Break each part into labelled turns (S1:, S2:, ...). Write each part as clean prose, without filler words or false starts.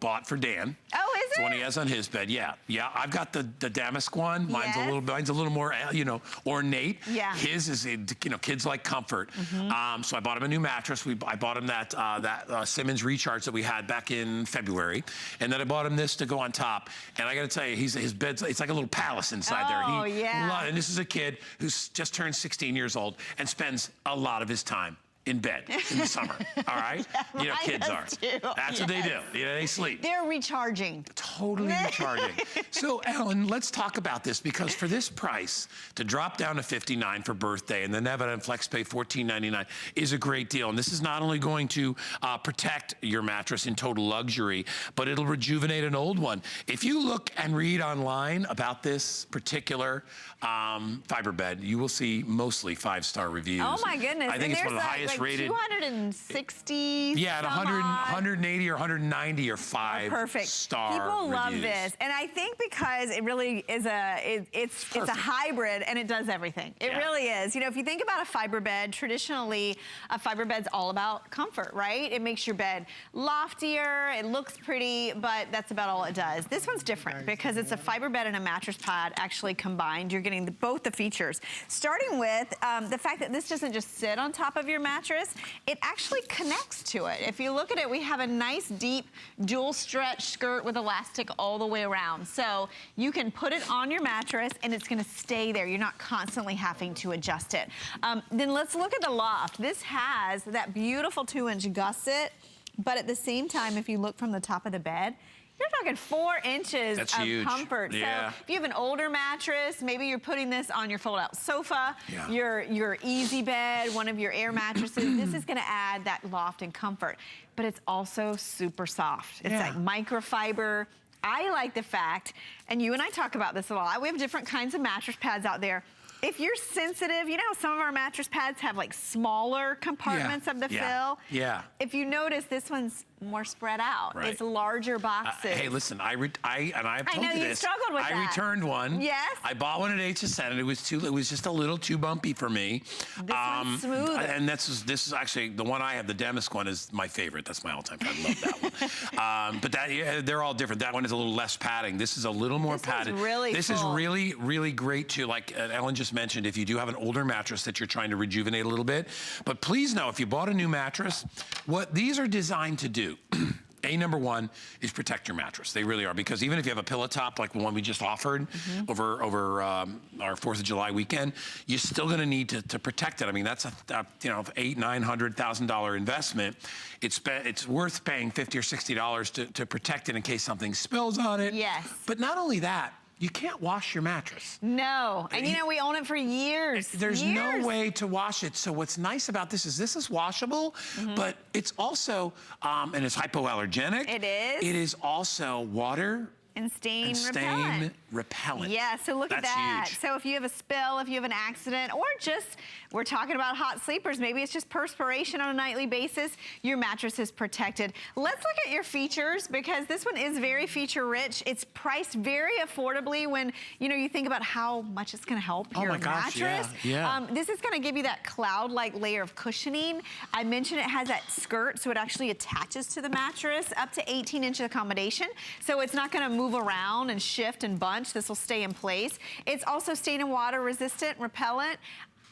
S1: bought for Dan.
S2: Oh, is it?
S1: It's the one he has on his bed. Yeah, I've got the damask one. Mine's a little more, you know, ornate.
S2: Yeah.
S1: His is, you know, kids like comfort. So I bought him a new mattress. I bought him that Simmons Recharge that we had back in February, and then I bought him this to go on top. And I got to tell you, his bed's, it's like a little palace inside there.
S2: Oh, yeah.
S1: And this is a kid who's just turned 16 years old and spends a lot of his time in bed in the summer, all right?
S2: Yeah,
S1: you know, kids are.
S2: too.
S1: That's what they do. You know, they sleep.
S2: They're recharging.
S1: Totally recharging. So, Ellen, let's talk about this, because for this price, to drop down to $59 for birthday and then have it on FlexPay $14.99 is a great deal. And this is not only going to protect your mattress in total luxury, but it'll rejuvenate an old one. If you look and read online about this particular Fiberbed, you will see mostly 5-star reviews.
S2: Oh my goodness.
S1: I think it's one of the highest rated.
S2: 260
S1: Yeah, at 180 or 190 or 5-star
S2: People love this. And I think because it really is it's a hybrid and it does everything. It really is. You know, if you think about a Fiberbed, traditionally a Fiberbed's all about comfort, right? It makes your bed loftier, it looks pretty, but that's about all it does. This one's different because it's a Fiberbed and a mattress pad actually combined. You're getting both the features. Starting with the fact that this doesn't just sit on top of your mattress, it actually connects to it. If you look at it, we have a nice deep dual stretch skirt with elastic all the way around. So you can put it on your mattress and it's gonna stay there. You're not constantly having to adjust it. Then let's look at the loft. This has that beautiful 2-inch gusset, but at the same time, if you look from the top of the bed, you're talking 4 inches of comfort.
S1: Yeah.
S2: So if you have an older mattress, maybe you're putting this on your fold-out sofa, your easy bed, one of your air mattresses, this is gonna add that loft and comfort. But it's also super soft. It's like microfiber. I like the fact, and you and I talk about this a lot, we have different kinds of mattress pads out there. If you're sensitive, you know how some of our mattress pads have like smaller compartments of the fill?
S1: Yeah.
S2: If you notice, this one's more spread out.
S1: Right.
S2: It's larger boxes.
S1: Hey, listen, I've told you this.
S2: Struggled with that.
S1: I returned one.
S2: Yes.
S1: I bought one at HSN, and it was just a little too bumpy for me.
S2: This one's smoother.
S1: And this is actually the one I have. The damask one is my favorite. That's my all-time. I love that one. But they're all different. That one is a little less padding. This is a little more padded. This is really, really great too. Like Ellen just mentioned, if you do have an older mattress that you're trying to rejuvenate a little bit. But please know, if you bought a new mattress, what these are designed to do, number one is protect your mattress. They really are, because even if you have a pillow top like the one we just offered over our 4th of July weekend, you're still going to need to protect it. I mean, that's a $800,000, $900,000 investment. It's worth paying $50 or $60 to protect it in case something spills on it.
S2: Yes.
S1: But not only that, you can't wash your mattress.
S2: No, and you know, we own it for years.
S1: There's no way to wash it. So what's nice about this is washable, but it's also, and it's hypoallergenic.
S2: It is.
S1: It is also water
S2: and stain
S1: repellent.
S2: Yeah, so look at that.
S1: Huge.
S2: So if you have a spill, if you have an accident, or just, we're talking about hot sleepers, maybe it's just perspiration on a nightly basis, your mattress is protected. Let's look at your features, because this one is very feature rich. It's priced very affordably when, you know, you think about how much it's gonna help your mattress. This is gonna give you that cloud-like layer of cushioning. I mentioned it has that skirt, so it actually attaches to the mattress, up to 18-inch accommodation. So it's not gonna move around and shift and bunch. This will stay in place. It's also stain and water resistant, repellent,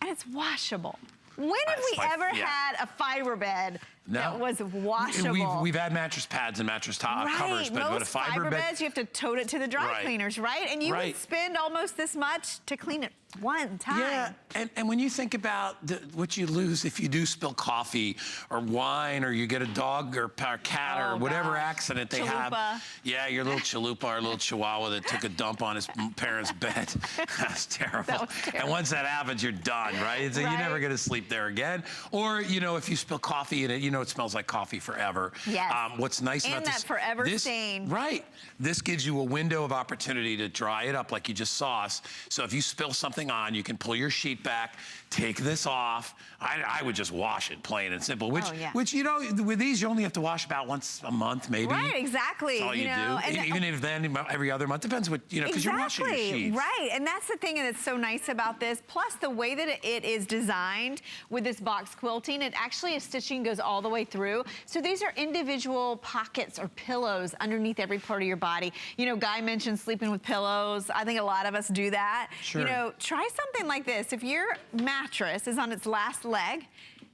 S2: and it's washable. When have we ever had a Fiberbed that was washable?
S1: We've had mattress pads and mattress covers, but a Fiberbed,
S2: you have to tote it to the dry cleaners, right? And you would spend almost this much to clean it one time.
S1: Yeah, and when you think about what you lose if you do spill coffee or wine, or you get a dog or a cat or whatever accident they have. Yeah, your little chalupa or little chihuahua that took a dump on his parents' bed. That's terrible. That was terrible. And once that happens, you're done, right? So you're never gonna sleep there again. Or, you know, if you spill coffee in it, you know it smells like coffee forever.
S2: Yes.
S1: What's nice about this,
S2: that forever stain.
S1: Right. This gives you a window of opportunity to dry it up like you just saw us. So if you spill something thing on. You can pull your sheet back, take this off. I would just wash it, plain and simple. Which you know, with these you only have to wash about once a month, maybe.
S2: Right, exactly.
S1: That's all you do. And even if then every other month, depends what, you know, because you're washing your sheets.
S2: Right, and that's the thing that's so nice about this. Plus the way that it is designed with this box quilting, it actually, stitching goes all the way through. So these are individual pockets or pillows underneath every part of your body. You know, Guy mentioned sleeping with pillows. I think a lot of us do that.
S1: Sure.
S2: You know, try something like this. If your mattress is on its last leg,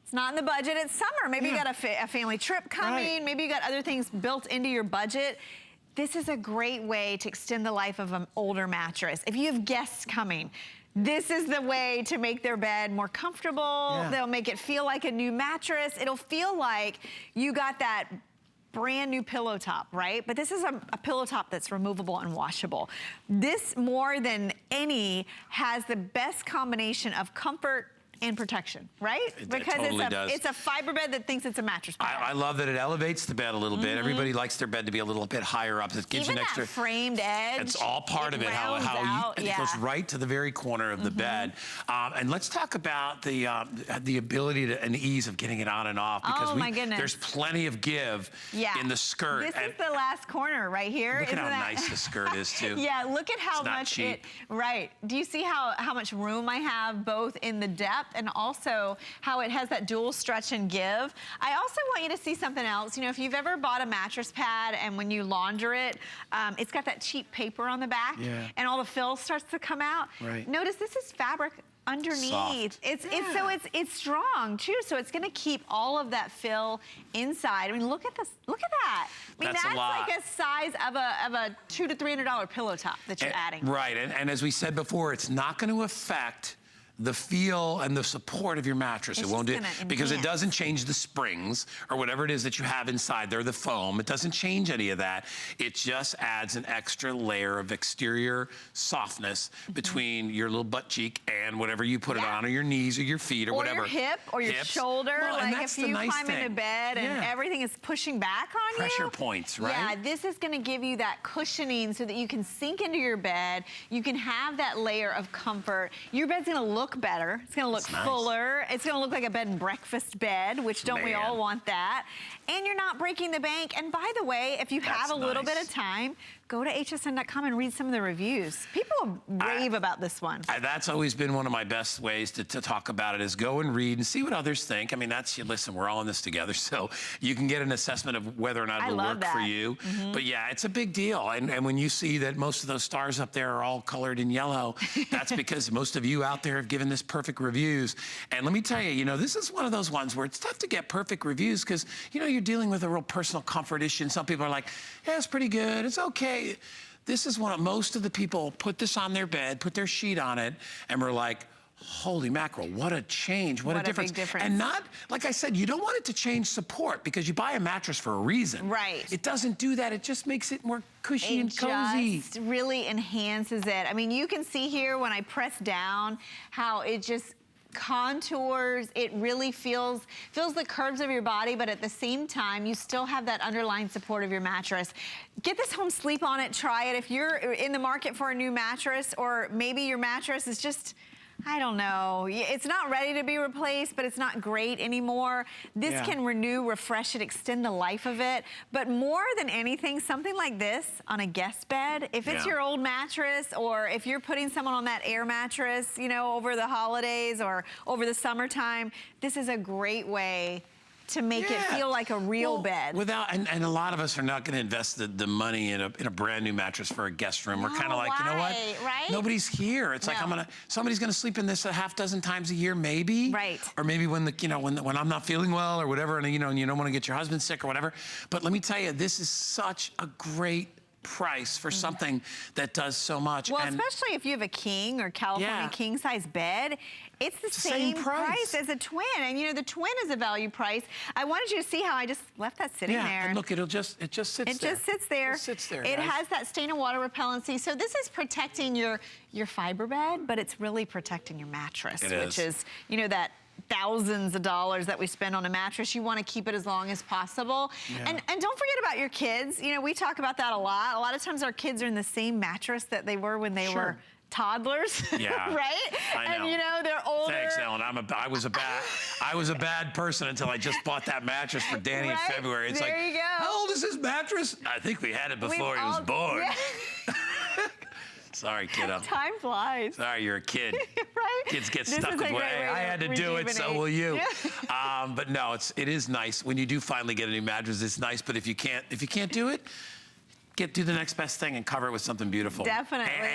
S2: it's not in the budget, it's summer. Maybe you got a family trip coming, maybe you got other things built into your budget. This is a great way to extend the life of an older mattress. If you have guests coming, this is the way to make their bed more comfortable. They'll make it feel like a new mattress. It'll feel like you got that brand new pillow top, right? But this is a pillow top that's removable and washable. This, more than any, has the best combination of comfort and protection, right? Because
S1: totally
S2: it's a fiber bed that thinks it's a mattress bed.
S1: I love that it elevates the bed a little bit. Everybody likes their bed to be a little bit higher up. It gives you an extra
S2: framed edge.
S1: It's all part of it. It goes right to the very corner of the bed. And let's talk about the ability to, and ease of getting it on and off, because
S2: my goodness,
S1: there's plenty of give in the skirt.
S2: This is the last corner right here.
S1: Look at how nice the skirt is too.
S2: Yeah, look at how much
S1: cheap.
S2: Do you see how much room I have both in the depth and also how it has that dual stretch and give? I also want you to see something else. You know, if you've ever bought a mattress pad and when you launder it, it's got that cheap paper on the back and all the fill starts to come out. Notice this is fabric underneath.
S1: Soft.
S2: It's strong too, so it's going to keep all of that fill inside. I mean, look at this. Look at that. I mean, that's like a size of a $200 to $300 pillow top that you're adding.
S1: Right, and as we said before, it's not going to affect the feel and the support of your mattress. It won't do it because it doesn't change the springs or whatever it is that you have inside there, the foam. It doesn't change any of that. It just adds an extra layer of exterior softness between your little butt cheek and whatever you put it on, or your knees or your feet or whatever.
S2: Or your hip or your shoulder.
S1: Well,
S2: like if you climb into bed and everything is pushing back on
S1: Pressure points, right?
S2: Yeah, this is gonna give you that cushioning so that you can sink into your bed. You can have that layer of comfort. Your bed's gonna look better. It's gonna look fuller. It's gonna look like a bed and breakfast bed, which don't we all want that? And you're not breaking the bank. And by the way, if you have a little bit of time, go to hsn.com and read some of the reviews. People rave about this one.
S1: That's always been one of my best ways to talk about it, is go and read and see what others think. I mean, listen, we're all in this together, so you can get an assessment of whether or not it'll work for you. But yeah, it's a big deal. And when you see that most of those stars up there are all colored in yellow, that's because most of you out there have given this perfect reviews. And let me tell you, you know, this is one of those ones where it's tough to get perfect reviews because, you know, you're dealing with a real personal comfort issue. And some people are like, yeah, it's pretty good, it's okay. This is one of, most of the people put this on their bed, put their sheet on it, and we're like, holy mackerel, what a change, what a difference.
S2: Big difference.
S1: And not, like I said, you don't want it to change support because you buy a mattress for a reason.
S2: Right.
S1: It doesn't do that, it just makes it more cushy and cozy.
S2: It just really enhances it. I mean, you can see here when I press down how it just contours. It really feels the curves of your body, but at the same time, you still have that underlying support of your mattress. Get this home, sleep on it, try it. If you're in the market for a new mattress, or maybe your mattress is just, I don't know, it's not ready to be replaced, but it's not great anymore. This can renew, refresh it, extend the life of it. But more than anything, something like this on a guest bed, if it's your old mattress, or if you're putting someone on that air mattress, you know, over the holidays or over the summertime, this is a great way to make it feel like a real bed.
S1: And a lot of us are not going to invest the money in a brand new mattress for a guest room. We're kind of like, you know what?
S2: Right?
S1: Nobody's here. It's like somebody's going to sleep in this a half dozen times a year, maybe.
S2: Right.
S1: Or maybe when when I'm not feeling well or whatever, and you don't want to get your husband sick or whatever. But let me tell you, this is such a great price for something that does so much.
S2: Well, especially if you have a king or California king size bed, it's the same price as a twin. And you know, the twin is a value price. I wanted you to see how I just left that sitting there.
S1: And look, it just sits there.
S2: It just sits there.
S1: It sits there.
S2: It has that stain and water repellency. So this is protecting your fiber bed, but it's really protecting your mattress, which is, you know, that thousands of dollars that we spend on a mattress. You want to keep it as long as possible. And don't forget about your kids. You know, we talk about that a lot. A lot of times our kids are in the same mattress that they were when they were toddlers,
S1: Yeah,
S2: right?
S1: I know.
S2: And you know, they're older.
S1: Thanks, Ellen. I was a bad person until I just bought that mattress for Danny in February. It's
S2: there
S1: like,
S2: you go.
S1: how old is this mattress? I think we had it before he was born.
S2: Yeah.
S1: Sorry, kiddo.
S2: Time flies.
S1: Sorry, you're a kid.
S2: Right?
S1: Kids get
S2: This
S1: stuck
S2: is
S1: with
S2: a
S1: what
S2: great way
S1: I
S2: to
S1: had to do it, so
S2: rejuvenate.
S1: will you.
S2: Yeah.
S1: But no, it is nice when you do finally get a new mattress. It's nice, but if you can't do it, do the next best thing and cover it with something beautiful.
S2: Definitely.
S1: And